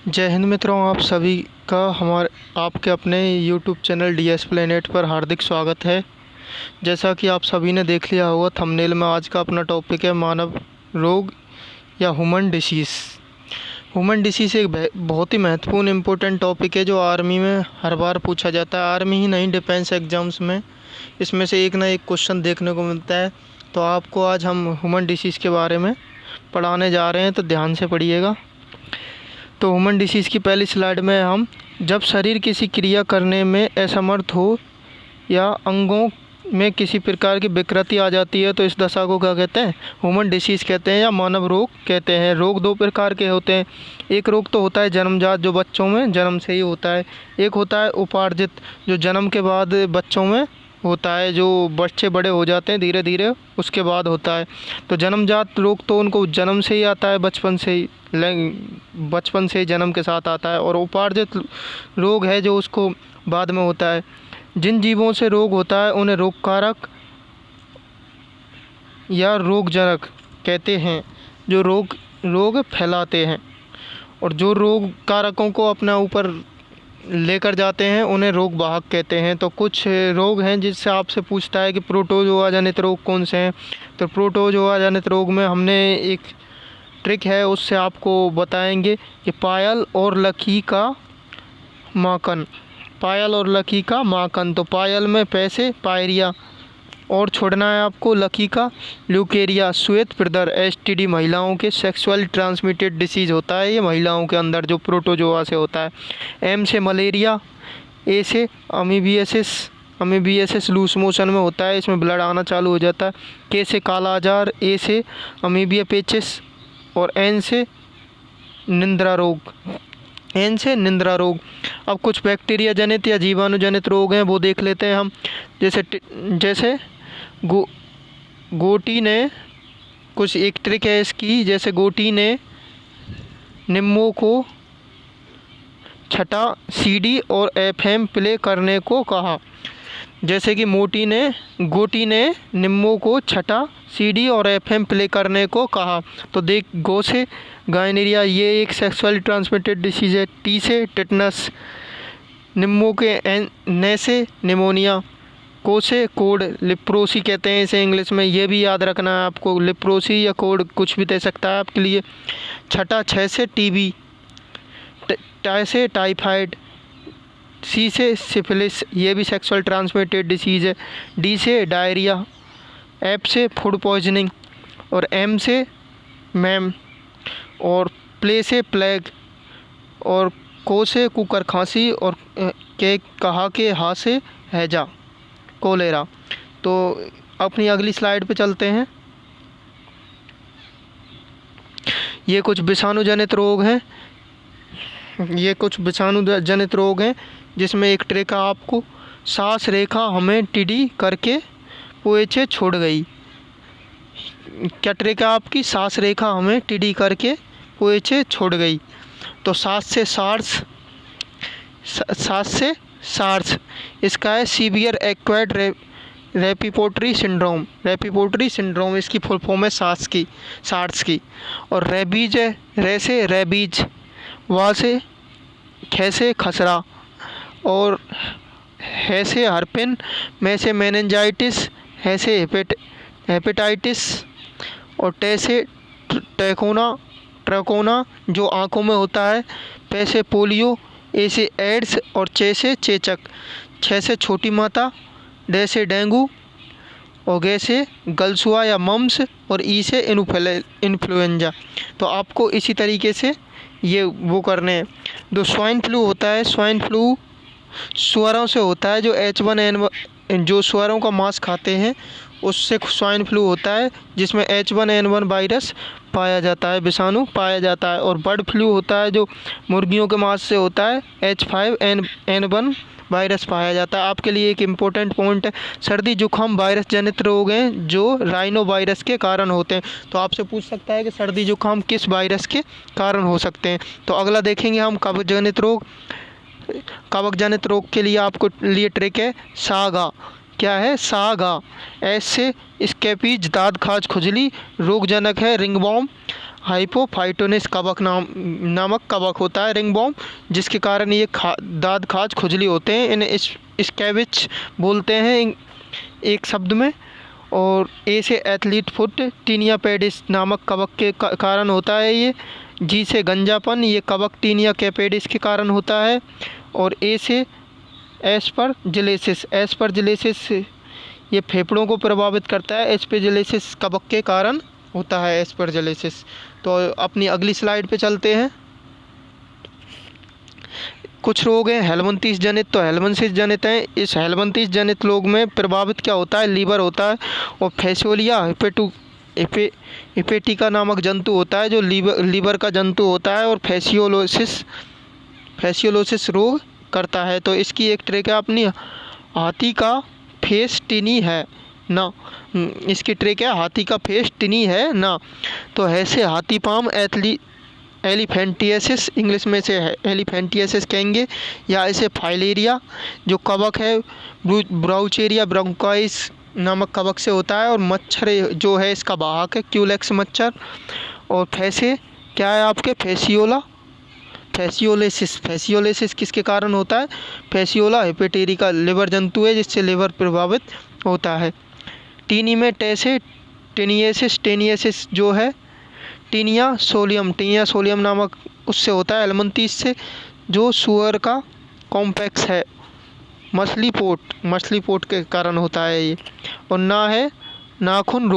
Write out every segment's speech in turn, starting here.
जय हिंद मित्रों, आप सभी का हमारे आपके अपने यूट्यूब चैनल डीएस प्लेनेट पर हार्दिक स्वागत है। जैसा कि आप सभी ने देख लिया होगा थंबनेल में, आज का अपना टॉपिक है मानव रोग या ह्यूमन डिसीज़। ह्यूमन डिसीज़ एक बहुत ही महत्वपूर्ण इम्पोर्टेंट टॉपिक है जो आर्मी में हर बार पूछा जाता है। आर्मी ही नहीं, डिफेंस एग्ज़ाम्स में इसमें से एक ना एक क्वेश्चन देखने को मिलता है। तो आपको आज हम ह्यूमन डिसीज़ के बारे में पढ़ाने जा रहे हैं, तो ध्यान से पढ़िएगा। तो ह्यूमन डिसीज़ की पहली स्लाइड में हम जब शरीर किसी क्रिया करने में असमर्थ हो या अंगों में किसी प्रकार की विकृति आ जाती है तो इस दशा को क्या कहते हैं? ह्यूमन डिसीज़ कहते हैं या मानव रोग कहते हैं। रोग दो प्रकार के होते हैं। एक रोग तो होता है जन्मजात, जो बच्चों में जन्म से ही होता है। एक होता है उपार्जित, जो जन्म के बाद बच्चों में होता है, जो बच्चे बड़े हो जाते हैं धीरे धीरे उसके बाद होता है। तो जन्मजात रोग तो उनको जन्म से ही आता है, बचपन से ही जन्म के साथ आता है। और उपार्जित रोग है जो उसको बाद में होता है। जिन जीवों से रोग होता है उन्हें रोगकारक या रोगजनक कहते हैं, जो रोग फैलाते हैं। और जो रोग कारकों को अपना ऊपर लेकर जाते हैं उन्हें रोग वाहक कहते हैं। तो कुछ रोग हैं जिससे आपसे पूछता है कि प्रोटोजोआ जनित रोग कौन से हैं। तो प्रोटोजोआ जनित रोग में हमने एक ट्रिक है, उससे आपको बताएंगे कि पायल और लकी का माखन। पायल और लकी का माखन, तो पायल में पैसे पायरिया और छोड़ना है आपको लकी का ल्यूकेरिया, श्वेत प्रदर एसटीडी, महिलाओं के सेक्सुअल ट्रांसमिटेड डिसीज़ होता है ये महिलाओं के अंदर जो प्रोटोजोआ से होता है। एम से मलेरिया, ए से अमीबियासिस लूज मोशन में होता है, इसमें ब्लड आना चालू हो जाता है। के से काला आजार, ए से अमीबिया पेचिस और एन से निंद्रा रोग। अब कुछ बैक्टीरिया जनित या जीवाणु जनित रोग हैं, वो देख लेते हैं हम। जैसे गोटी ने कुछ एक ट्रिक है इसकी, जैसे गोटी ने निम्मों को छठा सीडी और एफएम प्ले करने को कहा। जैसे कि गोटी ने निम्मों को छठा सीडी और एफएम प्ले करने को कहा। तो देख, गो से गायनेरिया, ये एक सेक्सुअली ट्रांसमिटेड डिसीज़ है। टी से टिटनस, निम्मों के ने से निमोनिया, को से कोड लिप्रोसी कहते हैं इसे इंग्लिश में, ये भी याद रखना है आपको। लिप्रोसी या कोड कुछ भी दे सकता है आपके लिए। छठा छः से टीबी, टाई से टाइफाइड, सी से सिफिलिस, ये भी सेक्सुअल ट्रांसमिटेड डिसीज़ है। डी से डायरिया, एफ से फूड पॉइजनिंग और एम से मैम और प्ले से प्लेग और को से कुकर खांसी और के कहा के हा से हैजा कोलेरा। तो अपनी अगली स्लाइड पे चलते हैं। ये कुछ विषाणु जनित रोग हैं जिसमें एक ट्रिक आपको, सांस रेखा हमें टीडी करके पोएचे छोड़ गई। क्या ट्रिक है आपकी? सांस रेखा हमें टीडी करके पोएचे छोड़ गई। तो सांस से सार्स इसका है सीवियर एक्वायर्ड रेस्पिरेटरी सिंड्रोम इसकी फुल फॉर्म है सार्स की। और रेबीज है, रे से रेबीज, वा से खे से खसरा और है से हर्पिन, में से मेनिंजाइटिस, है से हेपेटाइटिस और टे से ट्रकोना जो आँखों में होता है। पे से पोलियो, ए से एड्स और चे से चेचक, छः से छोटी माता, डे से डेंगू और गे से गलसुआ या मम्स और ई से इन्फ्लुएंजा। तो आपको इसी तरीके से ये वो करने हैं। जो स्वाइन फ्लू होता है, स्वाइन फ्लू सुअरों से होता है, जो H1N1 जो सुअरों का मांस खाते हैं उससे स्वाइन फ्लू होता है, जिसमें H1N1 वायरस पाया जाता है, विषाणु पाया जाता है। और बर्ड फ्लू होता है जो मुर्गियों के मांस से होता है, H5N1 वायरस पाया जाता है। आपके लिए एक इम्पोर्टेंट पॉइंट है, सर्दी जुकाम वायरस जनित रोग हैं जो राइनो वायरस के कारण होते हैं। तो आपसे पूछ सकता है कि सर्दी जुकाम किस वायरस के कारण हो सकते हैं। तो अगला देखेंगे हम कवक जनित रोग के लिए आपको लिए ट्रिक है सागा। क्या है? सागा। एस से स्केपीज, दाद खाज खुजली, रोगजनक है रिंगवॉर्म, हाइपोफाइटोनिस कवक नामक कवक होता है रिंगवॉर्म, जिसके कारण ये दाद खाज खुजली होते हैं। इन्हें स्कैबिच बोलते हैं एक शब्द में। और ए से एथलीट फुट टीनिया पेडिस नामक कवक के कारण होता है ये। जी से गंजापन, ये कवक टीनिया कैपेडिस के कारण होता है। और ए से एस्परजिलेसिस ये फेफड़ों को प्रभावित करता है। एस्परजिलेसिस कवक के कारण होता है एस्परजिलेसिस। तो अपनी अगली स्लाइड पे चलते हैं। कुछ रोग हैं हेलमिंथिस जनित, तो हेलमिंथिस जनित हैं। इस हेलमिंथिस जनित रोग में प्रभावित क्या होता है, लीवर होता है। और फैसियोलिया हिपेटिका नामक जंतु होता है जो लीवर का जंतु होता है और फैसियोलोसिस रोग करता है। तो इसकी एक ट्रिक है अपनी हाथी का फेस टिनी है ना, इसकी ट्रिक है हाथी का फेस टिनी है ना। तो ऐसे हाथी पाम एलिफेंटियासिस, इंग्लिश में से एलिफेंटियासिस कहेंगे, या इसे फाइलेरिया जो कवक है ब्राउचेरिया ब्रोंकाइस नामक कवक से होता है। और मच्छर जो है इसका वाहक है क्यूलेक्स मच्छर। और फैसे क्या है आपके फैसियोलेसिस किसके कारण होता है, फैसियोला हिपेटेरिका लिवर जंतु है जिससे लिवर प्रभावित होता है। टीनी में टेनियसिस जो है टीनिया सोलियम नामक उससे होता है हेलमिंथिस से, जो सुअर का कॉम्प्लेक्स है। मछली पोट के कारण होता है ये। और ना है नाखून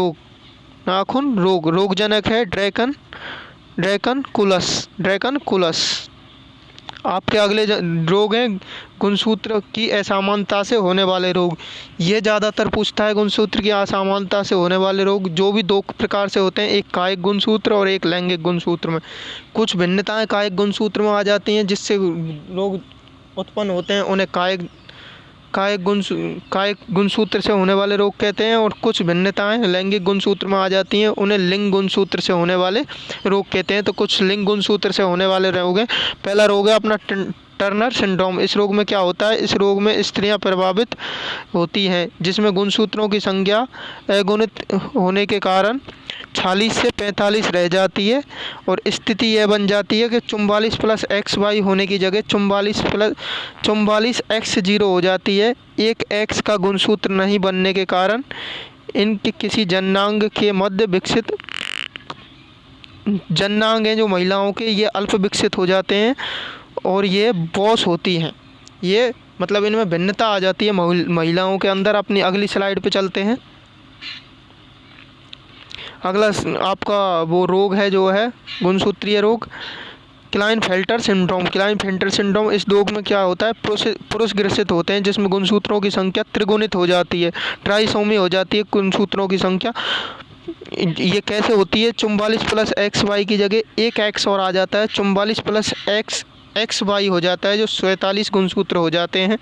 रोग रोगजनक है ड्रैकन कुलस। आपके अगले रोग हैं गुणसूत्र की असामान्यता से होने वाले रोग। ये ज़्यादातर पूछता है गुणसूत्र की असामान्यता से होने वाले रोग, जो भी दो प्रकार से होते हैं, एक कायिक गुणसूत्र और एक लैंगिक गुणसूत्र में। कुछ भिन्नताएं कायिक गुणसूत्र में आ जाती हैं जिससे रोग उत्पन्न होते हैं, उन्हें कायिक गुणसूत्र से होने वाले रोग कहते हैं। और कुछ भिन्नताएं लैंगिक गुणसूत्र में आ जाती हैं, उन्हें लिंग गुणसूत्र से होने वाले रोग कहते हैं। तो कुछ लिंग गुणसूत्र से होने वाले रोग हैं। पहला रोग है अपना टर्नर सिंड्रोम। इस रोग में क्या होता है, इस रोग में स्त्रियां प्रभावित होती हैं जिसमें गुणसूत्रों की संख्या अगुणित होने के कारण 46 से 45 रह जाती है। और स्थिति यह बन जाती है कि 44 + XY होने की जगह 44 X0 हो जाती है। एक X का गुणसूत्र नहीं बनने के कारण इनके किसी जननांग के मध्य विकसित जननांग हैं जो महिलाओं के, ये अल्प विकसित हो जाते हैं और ये बॉस होती हैं। ये मतलब इनमें भिन्नता आ जाती है महिलाओं के अंदर। अपनी अगली स्लाइड पे चलते हैं। अगला आपका वो रोग है जो है गुणसूत्रीय रोग क्लाइनफेल्टर सिंड्रोम। इस रोग में क्या होता है, पुरुष ग्रसित होते हैं जिसमें गुणसूत्रों की संख्या त्रिगुणित हो जाती है, ट्राइसोमी हो जाती है गुणसूत्रों की संख्या। ये कैसे होती है, 44 + XY की जगह एक X और आ जाता है, 44 + XY हो जाता है जो 47 गुणसूत्र हो जाते हैं।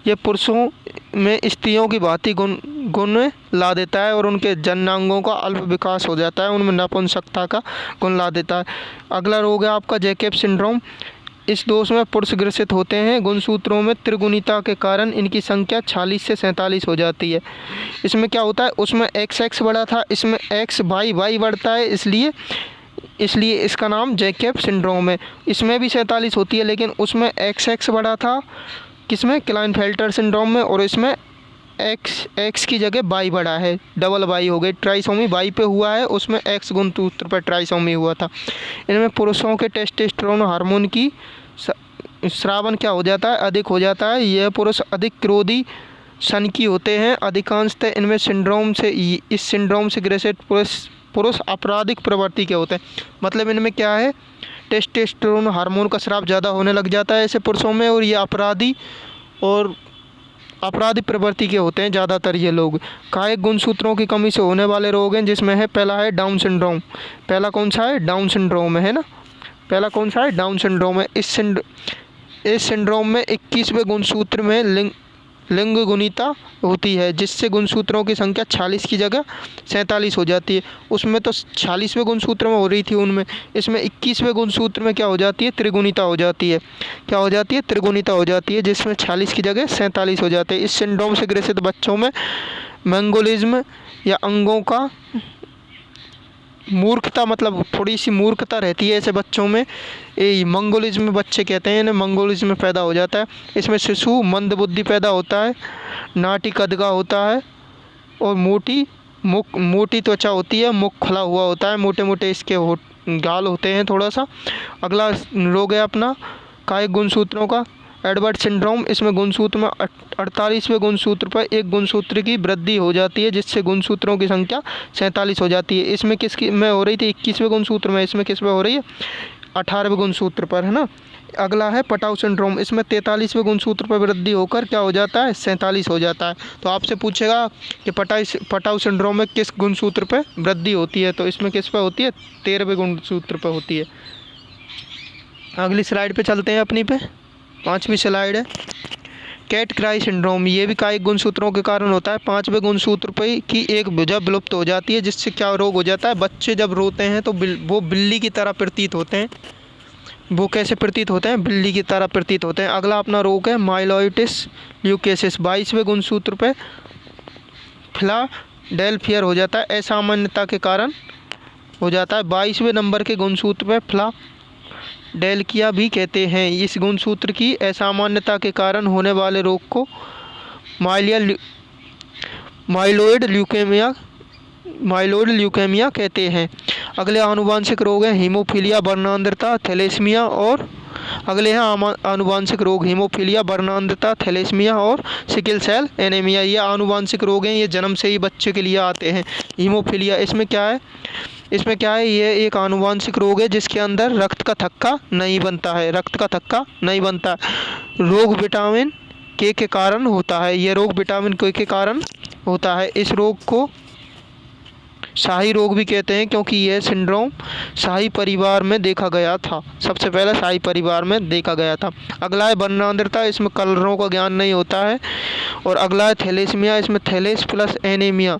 ये पुरुषों में स्त्रियों की भांति गुण ला देता है और उनके जननांगों का अल्प विकास हो जाता है, उनमें नपुंसकता का गुण ला देता है। अगला रोग है आपका जैकब सिंड्रोम। इस दोष में पुरुष ग्रसित होते हैं, गुणसूत्रों में त्रिगुणिता के कारण इनकी संख्या 46 से 47 हो जाती है। इसमें क्या होता है, उसमें XX बढ़ा था, इसमें XY बढ़ता है, इसलिए इसका नाम जैकब सिंड्रोम है। इसमें भी 47 होती है लेकिन उसमें XX बढ़ा था, किसमें, क्लाइनफेल्टर सिंड्रोम में, और इसमें X की जगह Y बढ़ा है, डबल Y हो गई, ट्राइसोमी Y पे हुआ है, उसमें X गुणसूत्र पर ट्राइसोमी हुआ था। इनमें पुरुषों के टेस्टोस्टेरोन हार्मोन की स्रावन क्या हो जाता है, अधिक हो जाता है। यह पुरुष अधिक क्रोधी सनकी होते हैं। अधिकांशतः इनमें इस सिंड्रोम से ग्रसित पुरुष आपराधिक प्रवृत्ति के होते हैं। मतलब इनमें क्या है, टेस्टोस्टेरोन हार्मोन का स्राव ज़्यादा होने लग जाता है ऐसे पुरुषों में, और ये आपराधिक प्रवृत्ति के होते हैं ज़्यादातर ये लोग। कायिक गुणसूत्रों की कमी से होने वाले रोग हैं जिसमें है, पहला है डाउन सिंड्रोम। पहला कौन सा है, डाउन सिंड्रोम है ना, पहला कौन सा है, डाउन सिंड्रोम है। इस सिंड्रोम में 21वें गुणसूत्र में लिंग गुणिता होती है जिससे गुणसूत्रों की संख्या 46 की जगह 47 हो जाती है। उसमें तो 46वें गुणसूत्र में हो रही थी उनमें, इसमें 21वें गुणसूत्र में क्या हो जाती है, त्रिगुणिता हो जाती है। क्या हो जाती है, त्रिगुणिता हो जाती है, जिसमें 46 की जगह 47 हो जाते हैं। इस सिंड्रोम से ग्रसित बच्चों में मंगोलिज्म या अंगों का मूर्खता, मतलब थोड़ी सी मूर्खता रहती है ऐसे बच्चों में। ये मंगोलिज्म बच्चे कहते हैं इन्हें, मंगोलिज्म पैदा हो जाता है। इसमें शिशु मंदबुद्धि पैदा होता है, नाटी कदगा होता है और मोटी त्वचा होती है, मुख खुला हुआ होता है, मोटे मोटे इसके गाल होते हैं थोड़ा सा। अगला रोग है अपना कायिक गुणसूत्रों का, एडवर्ड सिंड्रोम। इसमें गुणसूत्र में 48वें गुणसूत्र पर एक गुणसूत्र की वृद्धि हो जाती है, जिससे गुणसूत्रों की संख्या 47 हो जाती है। इसमें किसकी में हो रही थी? 21वें गुणसूत्र में। इसमें किस में हो रही है? 18वें गुणसूत्र पर, है ना। अगला है पटाउ सिंड्रोम। इसमें 43वें गुणसूत्र पर वृद्धि होकर क्या हो जाता है? 47 हो जाता है। तो आपसे पूछेगा कि पटाउ सिंड्रोम में किस गुणसूत्र पर वृद्धि होती है, तो इसमें किस पर होती है? 13वें गुणसूत्र पर होती है। अगली स्लाइड पे चलते हैं अपनी पे, 5वीं स्लाइड है कैट क्राई सिंड्रोम। ये भी कायिक गुणसूत्रों के कारण होता है। 5वें गुणसूत्र पे की एक भुजा विलुप्त हो जाती है, जिससे क्या रोग हो जाता है? बच्चे जब रोते हैं तो वो बिल्ली की तरह प्रतीत होते हैं। वो कैसे प्रतीत होते हैं? बिल्ली की तरह प्रतीत होते हैं। अगला अपना रोग है माइलोइटिस ल्यूकेसिस। 22वें गुणसूत्र पे फिलाडेल्फिया हो जाता है, असामान्यता के कारण हो जाता है। 22वें नंबर के गुणसूत्र पे फिलाडेल्फिया भी कहते हैं। इस गुणसूत्र की असामान्यता के कारण होने वाले रोग को माइलोइड ल्यूकेमिया कहते हैं। अगले आनुवांशिक रोग हैं हीमोफीलिया, वर्णांधता, थैलेसीमिया और आनुवांशिक रोग हीमोफीलिया, वर्णांधता, थैलेसीमिया और सिकल सेल एनीमिया। ये आनुवांशिक रोग हैं, ये जन्म से ही बच्चे के लिए आते हैं। हीमोफीलिया इसमें क्या है? ये एक आनुवांशिक रोग है जिसके अंदर रक्त का थक्का नहीं बनता है। रोग विटामिन के कारण होता है। ये रोग विटामिन के कारण होता है। इस रोग को शाही रोग भी कहते हैं, क्योंकि यह सिंड्रोम शाही परिवार में देखा गया था। सबसे पहले शाही परिवार में देखा गया था। अगला है वर्णांधता। इसमें कलरों का ज्ञान नहीं होता है। और अगला है थैलेसीमिया। इसमें थैलेस प्लस एनीमिया,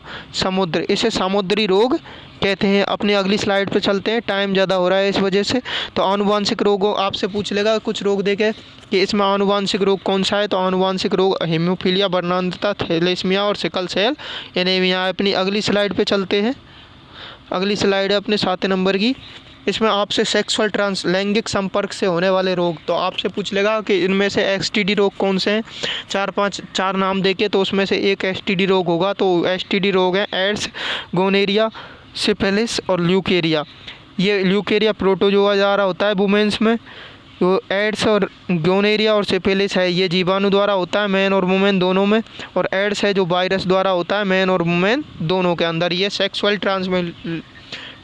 इसे समुद्री रोग कहते हैं। अपनी अगली स्लाइड पे चलते हैं, टाइम ज़्यादा हो रहा है इस वजह से। तो आनुवांशिक रोगों आपसे पूछ लेगा कुछ रोग देखे कि इसमें आनुवांशिक रोग कौन सा है। तो आनुवांशिक रोग हीमोफीलिया, वर्णांधता, थैलेसीमिया और सिकल सेल एनीमिया। अपनी अगली स्लाइड पे चलते हैं। अगली स्लाइड है अपने 7 नंबर की। इसमें आपसे लैंगिक संपर्क से होने वाले रोग, तो आपसे पूछ लेगा कि इनमें से एसटीडी रोग कौन से हैं। 4 नाम देके तो उसमें से एक एसटीडी रोग होगा। तो एसटीडी रोग है एड्स, गोनेरिया, सिफिलिस और ल्यूकेरिया। ये ल्यूकेरिया प्रोटोजोआ द्वारा होता है वुमेन्स में। जो एड्स और गोनेरिया और सिफिलिस है ये जीवाणु द्वारा होता है, मैन और वुमेन दोनों में। और एड्स है जो वायरस द्वारा होता है, मैन और वुमेन दोनों के अंदर। ये सेक्सुअल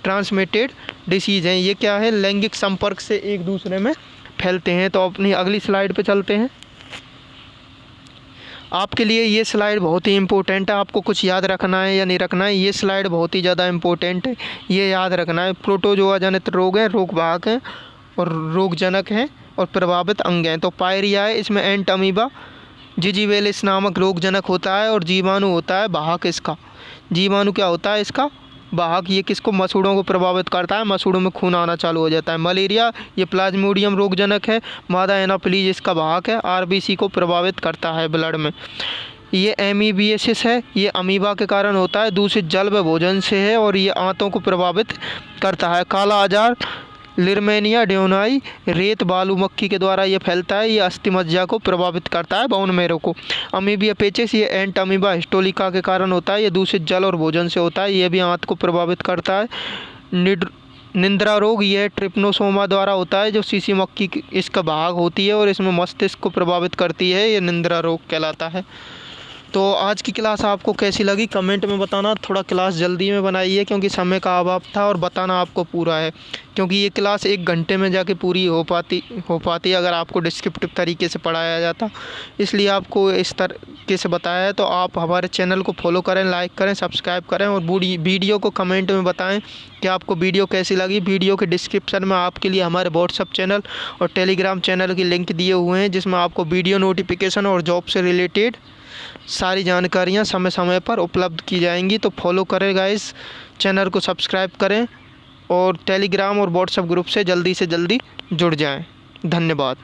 ट्रांसमिटेड डिसीज़ हैं। ये क्या है? लैंगिक संपर्क से एक दूसरे में फैलते हैं। तो अपनी अगली स्लाइड पे चलते हैं। आपके लिए ये स्लाइड बहुत ही इम्पोर्टेंट है। आपको कुछ याद रखना है या नहीं रखना है, ये स्लाइड बहुत ही ज़्यादा इम्पोर्टेंट है, ये याद रखना है। प्रोटोजोआ जनित रोग हैं, रोग वाहक हैं और रोगजनक हैं और प्रभावित अंग हैं। तो पायरिया है, इसमें एंट अमीबा जिजीवेलिस नामक रोगजनक होता है और जीवाणु होता है वाहक। इसका जीवाणु क्या होता है? इसका वाहक। ये किसको? मसूड़ों को प्रभावित करता है, मसूड़ों में खून आना चालू हो जाता है। मलेरिया ये प्लाज्मोडियम रोगजनक है, मादा एनाफिलीज इसका वाहक है, आरबीसी को प्रभावित करता है ब्लड में। ये एमीबियासिस है, ये अमीबा के कारण होता है, दूषित जल व भोजन से है और ये आंतों को प्रभावित करता है। काला आजार लिरमेनिया डेओनाई रेत बालू मक्खी के द्वारा ये फैलता है, ये अस्थि मज्जा को प्रभावित करता है, बोन मैरो को। अमीबिया पेचिस ये एंट अमीबा हिस्टोलिका के कारण होता है, ये दूषित जल और भोजन से होता है, ये भी आंत को प्रभावित करता है। निंद्रा रोग ये ट्रिप्नोसोमा द्वारा होता है, जो सीसी मक्खी इसका भाग होती है और इसमें मस्तिष्क को प्रभावित करती है, ये निंद्रा रोग कहलाता है। तो आज की क्लास आपको कैसी लगी कमेंट में बताना। थोड़ा क्लास जल्दी में बनाई है क्योंकि समय का अभाव था और बताना आपको पूरा है, क्योंकि ये क्लास 1 घंटे में जाके पूरी हो पाती अगर आपको डिस्क्रिप्टिव तरीके से पढ़ाया जाता, इसलिए आपको इस तरीके से बताया है। तो आप हमारे चैनल को फॉलो करें, लाइक करें, सब्सक्राइब करें और वीडियो को कमेंट में बताएं कि आपको वीडियो कैसी लगी। वीडियो के डिस्क्रिप्शन में आपके लिए हमारे व्हाट्सअप चैनल और टेलीग्राम चैनल की लिंक दिए हुए हैं, जिसमें आपको वीडियो नोटिफिकेशन और जॉब से रिलेटेड सारी जानकारियां समय समय पर उपलब्ध की जाएंगी। तो फॉलो करें गाइस, चैनल को सब्सक्राइब करें और टेलीग्राम और व्हाट्सएप ग्रुप से जल्दी जुड़ जाएं। धन्यवाद।